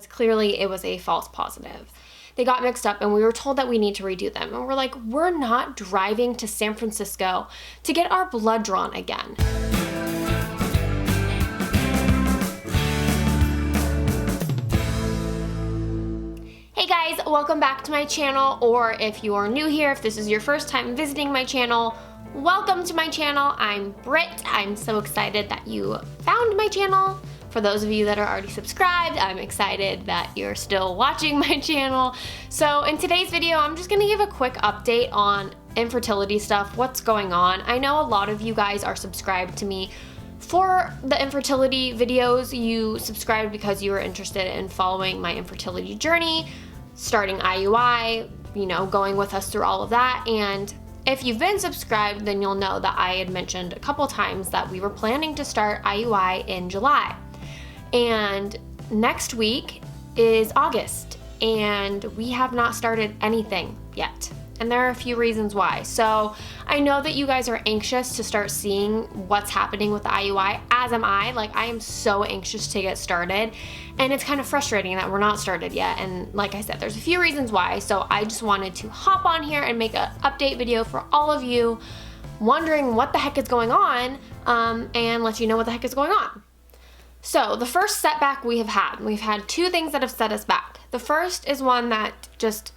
Clearly it was a false positive. They got mixed up and we were told that we need to redo them. And we're like, we're not driving to San Francisco to get our blood drawn again. Hey guys, welcome back to my channel, or if you are new here, if this is your first time visiting my channel, welcome to my channel. I'm Britt. I'm so excited that you found my channel. For those of you that are already subscribed, I'm excited that you're still watching my channel. So in today's video, I'm just gonna give a quick update on infertility stuff, what's going on. I know a lot of you guys are subscribed to me for the infertility videos. You subscribed because you were interested in following my infertility journey, starting IUI, you know, going with us through all of that. And if you've been subscribed, then you'll know that I had mentioned a couple times that we were planning to start IUI in July. And next week is August, and we have not started anything yet. And there are a few reasons why. So I know that you guys are anxious to start seeing what's happening with the IUI, as am I. Like, I am so anxious to get started, and it's kind of frustrating that we're not started yet. And like I said, there's a few reasons why. So I just wanted to hop on here and make an update video for all of you wondering what the heck is going on, and let you know what the heck is going on. So the first setback we've had two things that have set us back. The first is one that just,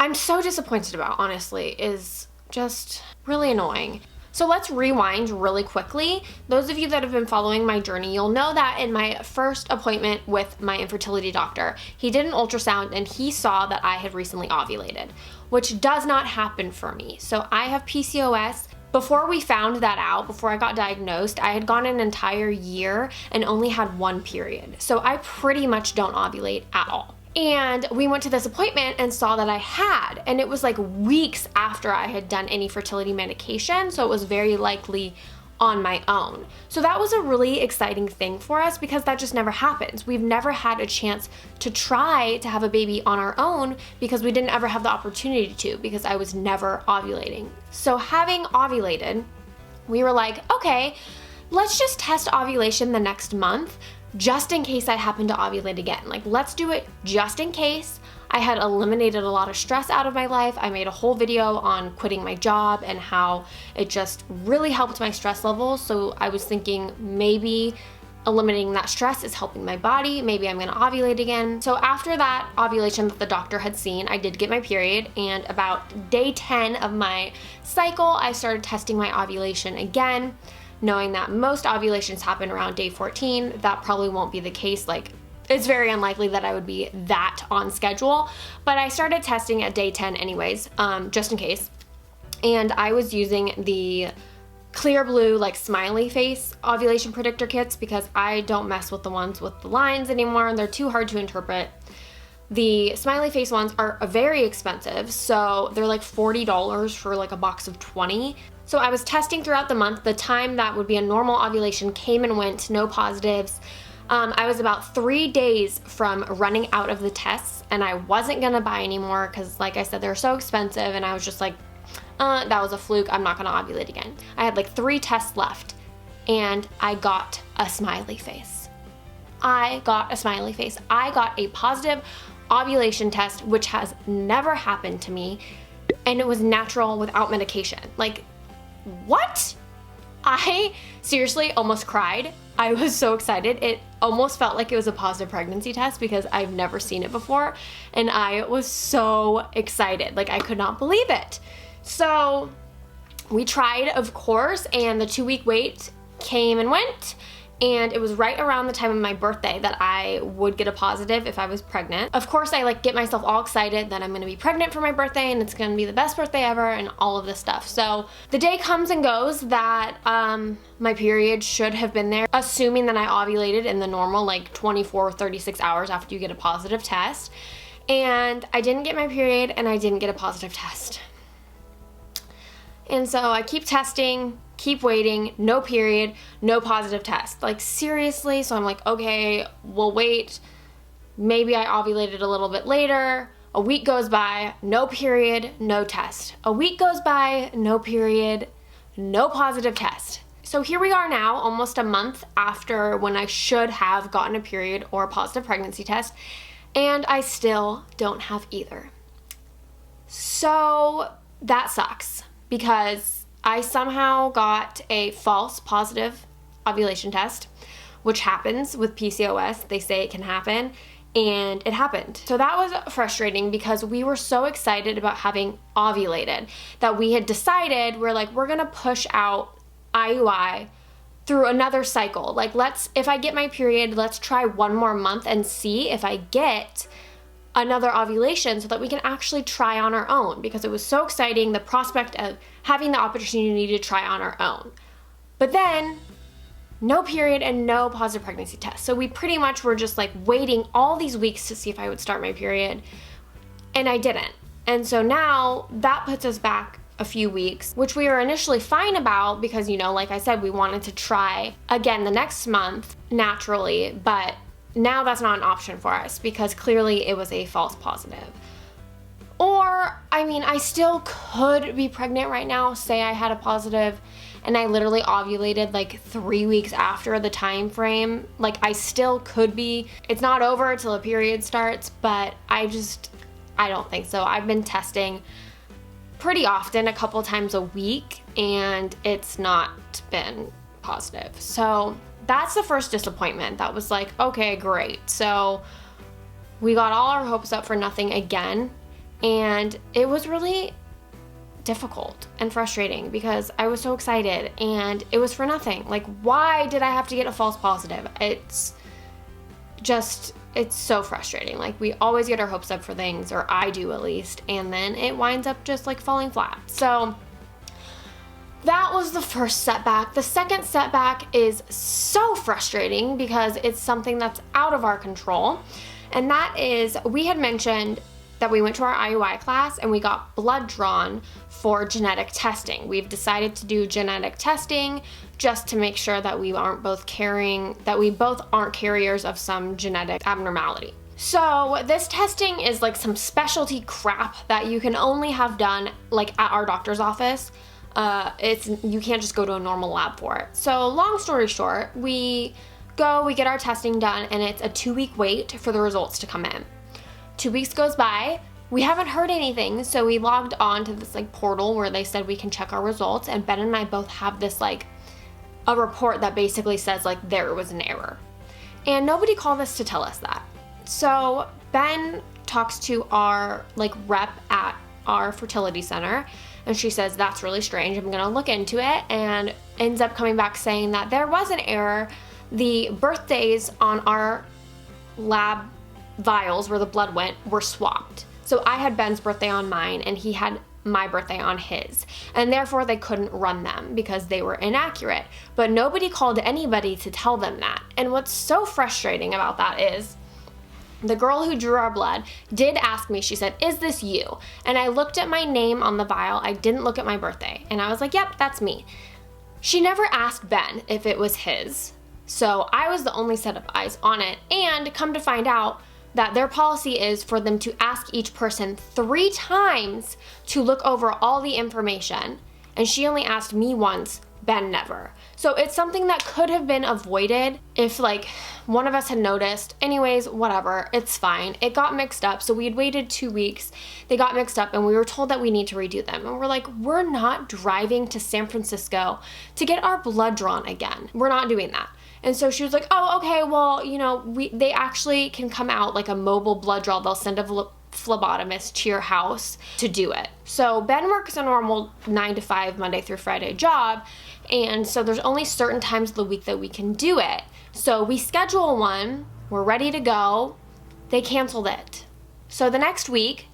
I'm so disappointed about, honestly, is just really annoying. So let's rewind really quickly. Those of you that have been following my journey, you'll know that in my first appointment with my infertility doctor, he did an ultrasound and he saw that I had recently ovulated, which does not happen for me. So I have PCOS. Before we found that out, before I got diagnosed, I had gone an entire year and only had one period. So I pretty much don't ovulate at all. And we went to this appointment and saw that I had, and it was like weeks after I had done any fertility medication, so it was very likely on my own. So that was a really exciting thing for us because that just never happens. We've never had a chance to try to have a baby on our own because we didn't ever have the opportunity to, because I was never ovulating. So having ovulated, we were like, okay, let's just test ovulation the next month just in case I happen to ovulate again. Like, let's do it just in case. I had eliminated a lot of stress out of my life. I made a whole video on quitting my job and how it just really helped my stress levels. So I was thinking maybe eliminating that stress is helping my body. Maybe I'm gonna ovulate again. So after that ovulation that the doctor had seen, I did get my period, and about day 10 of my cycle, I started testing my ovulation again, knowing that most ovulations happen around day 14. That probably won't be the case. Like, it's very unlikely that I would be that on schedule, but I started testing at day 10 anyways, just in case. And I was using the clear blue, like, smiley face ovulation predictor kits because I don't mess with the ones with the lines anymore, and they're too hard to interpret. The smiley face ones are very expensive, so they're like $40 for like a box of 20. So I was testing throughout the month. The time that would be a normal ovulation came and went, no positives. I was about 3 days from running out of the tests, and I wasn't gonna buy anymore because, like I said, they're so expensive, and I was just like, that was a fluke, I'm not gonna ovulate again. I had like 3 tests left, and I got a smiley face. I got a positive ovulation test, which has never happened to me, and it was natural without medication. Like, what? I seriously almost cried. I was so excited. It almost felt like it was a positive pregnancy test because I've never seen it before, and I was so excited. Like, I could not believe it. So we tried, of course, and the 2-week wait came and went, and it was right around the time of my birthday that I would get a positive if I was pregnant. Of course, I like get myself all excited that I'm gonna be pregnant for my birthday and it's gonna be the best birthday ever and all of this stuff. So the day comes and goes that my period should have been there, assuming that I ovulated in the normal like 24, 36 hours after you get a positive test. And I didn't get my period and I didn't get a positive test. And so I keep testing, keep waiting, no period, no positive test. Like, seriously? So I'm like, okay, we'll wait. Maybe I ovulated a little bit later. A week goes by, no period, no test. A week goes by, no period, no positive test. So here we are now, almost a month after when I should have gotten a period or a positive pregnancy test, and I still don't have either. So that sucks because I somehow got a false positive ovulation test, which happens with PCOS. They say it can happen, and it happened. So that was frustrating because we were so excited about having ovulated that we had decided we're gonna push out IUI through another cycle. Like, if I get my period, let's try one more month and see if I get another ovulation so that we can actually try on our own, because it was so exciting, the prospect of having the opportunity to try on our own. But then no period and no positive pregnancy test. So we pretty much were just waiting all these weeks to see if I would start my period, and I didn't. And so now that puts us back a few weeks, which we were initially fine about because, like I said, we wanted to try again the next month naturally, but now that's not an option for us because clearly it was a false positive. Or, I still could be pregnant right now, say I had a positive and I literally ovulated 3 weeks after the time frame. I still could be. It's not over till a period starts, but I don't think so. I've been testing pretty often, a couple times a week, and it's not been positive. So that's the first disappointment. That was okay, great. So we got all our hopes up for nothing again, and it was really difficult and frustrating because I was so excited and it was for nothing. Why did I have to get a false positive? It's so frustrating. We always get our hopes up for things, or I do at least, and then it winds up just falling flat. So that was the first setback. The second setback is so frustrating because it's something that's out of our control, and that is, we had mentioned that we went to our IUI class and we got blood drawn for genetic testing. We've decided to do genetic testing just to make sure that we both aren't carriers of some genetic abnormality. So this testing is some specialty crap that you can only have done at our doctor's office. You can't just go to a normal lab for it. So long story short, we get our testing done, and it's a 2-week wait for the results to come in. 2 weeks goes by, we haven't heard anything, so we logged on to this portal where they said we can check our results, and Ben and I both have this a report that basically says there was an error. And nobody called us to tell us that. So Ben talks to our rep at our fertility center, and she says, that's really strange, I'm gonna look into it, and ends up coming back saying that there was an error. The birthdays on our lab vials where the blood went were swapped. So I had Ben's birthday on mine and he had my birthday on his, and therefore they couldn't run them because they were inaccurate. But nobody called anybody to tell them that. And what's so frustrating about that is the girl who drew our blood did ask me, she said, is this you? And I looked at my name on the vial, I didn't look at my birthday, and I was like, yep, that's me. She never asked Ben if it was his, so I was the only set of eyes on it. And come to find out that their policy is for them to ask each person 3 times to look over all the information, and she only asked me once, Ben never. So it's something that could have been avoided if one of us had noticed. Anyways, whatever, it's fine. It got mixed up, so we had waited 2 weeks. They got mixed up and we were told that we need to redo them. And we're we're not driving to San Francisco to get our blood drawn again. We're not doing that. And so she was like, oh, okay, well, they actually can come out a mobile blood draw. They'll send a phlebotomist to your house to do it. So Ben works a normal 9 to 5 Monday through Friday job, and so there's only certain times of the week that we can do it. So we schedule one, we're ready to go, they canceled it. So the next week,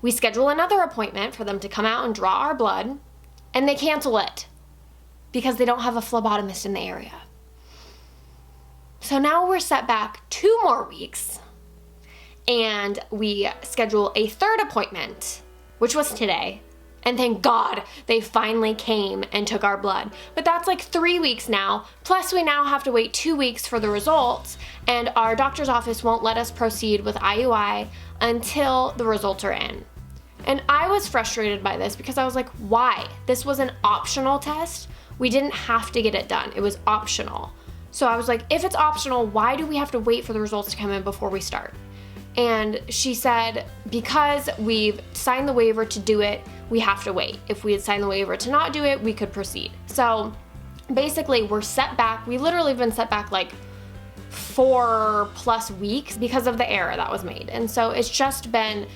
we schedule another appointment for them to come out and draw our blood, and they cancel it because they don't have a phlebotomist in the area. So now we're set back 2 more weeks, and we schedule a third appointment, which was today. And thank God they finally came and took our blood. But that's 3 weeks now, plus we now have to wait 2 weeks for the results, and our doctor's office won't let us proceed with IUI until the results are in. And I was frustrated by this because I was like, why? This was an optional test. we didn't have to get it done. It was optional. So I was like, if it's optional, why do we have to wait for the results to come in before we start? And she said, because we've signed the waiver to do it, we have to wait. If we had signed the waiver to not do it, we could proceed. So basically we're set back. We literally have been set back like 4+ weeks because of the error that was made. And so it's just been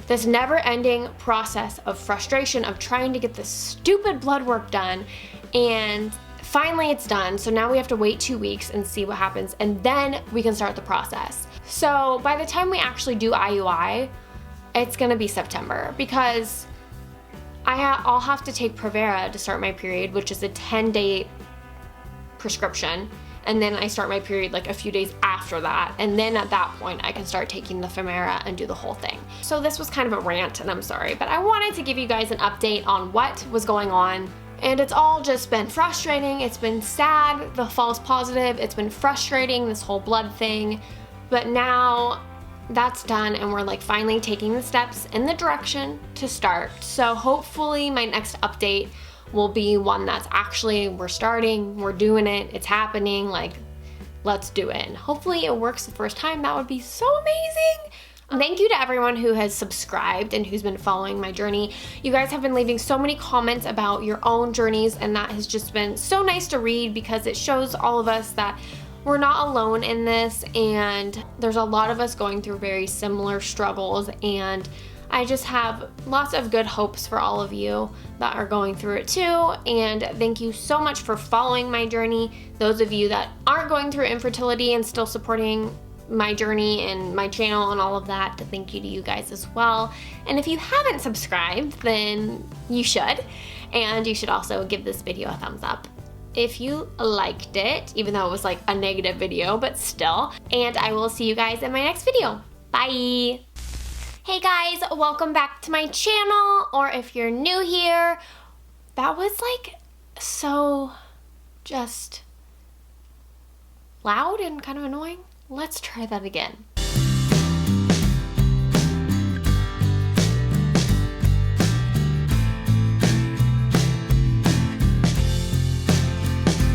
this never-ending process of frustration of trying to get this stupid blood work done, and finally it's done. So now we have to wait 2 weeks and see what happens, and then we can start the process. So by the time we actually do IUI, it's gonna be September, because I'll have to take Provera to start my period, which is a 10-day prescription. And then I start my period like a few days after that. And then at that point, I can start taking the Femera and do the whole thing. So this was kind of a rant, and I'm sorry, but I wanted to give you guys an update on what was going on. And it's all just been frustrating. It's been sad, the false positive. It's been frustrating, this whole blood thing. But now that's done, and we're like finally taking the steps in the direction to start. So hopefully my next update will be one that's actually, we're starting, we're doing it, it's happening, like, let's do it. And hopefully it works the first time. That would be so amazing. Thank you to everyone who has subscribed and who's been following my journey. You guys have been leaving so many comments about your own journeys, and that has just been so nice to read, because it shows all of us that we're not alone in this, and there's a lot of us going through very similar struggles, and I just have lots of good hopes for all of you that are going through it too. And thank you so much for following my journey. Those of you that aren't going through infertility and still supporting my journey and my channel and all of that, thank you to you guys as well. And if you haven't subscribed, then you should. And you should also give this video a thumbs up if you liked it, even though it was like a negative video, but still. And I will see you guys in my next video. Bye. Hey guys, welcome back to my channel, or if you're new here, that was like so just loud and kind of annoying. Let's try that again.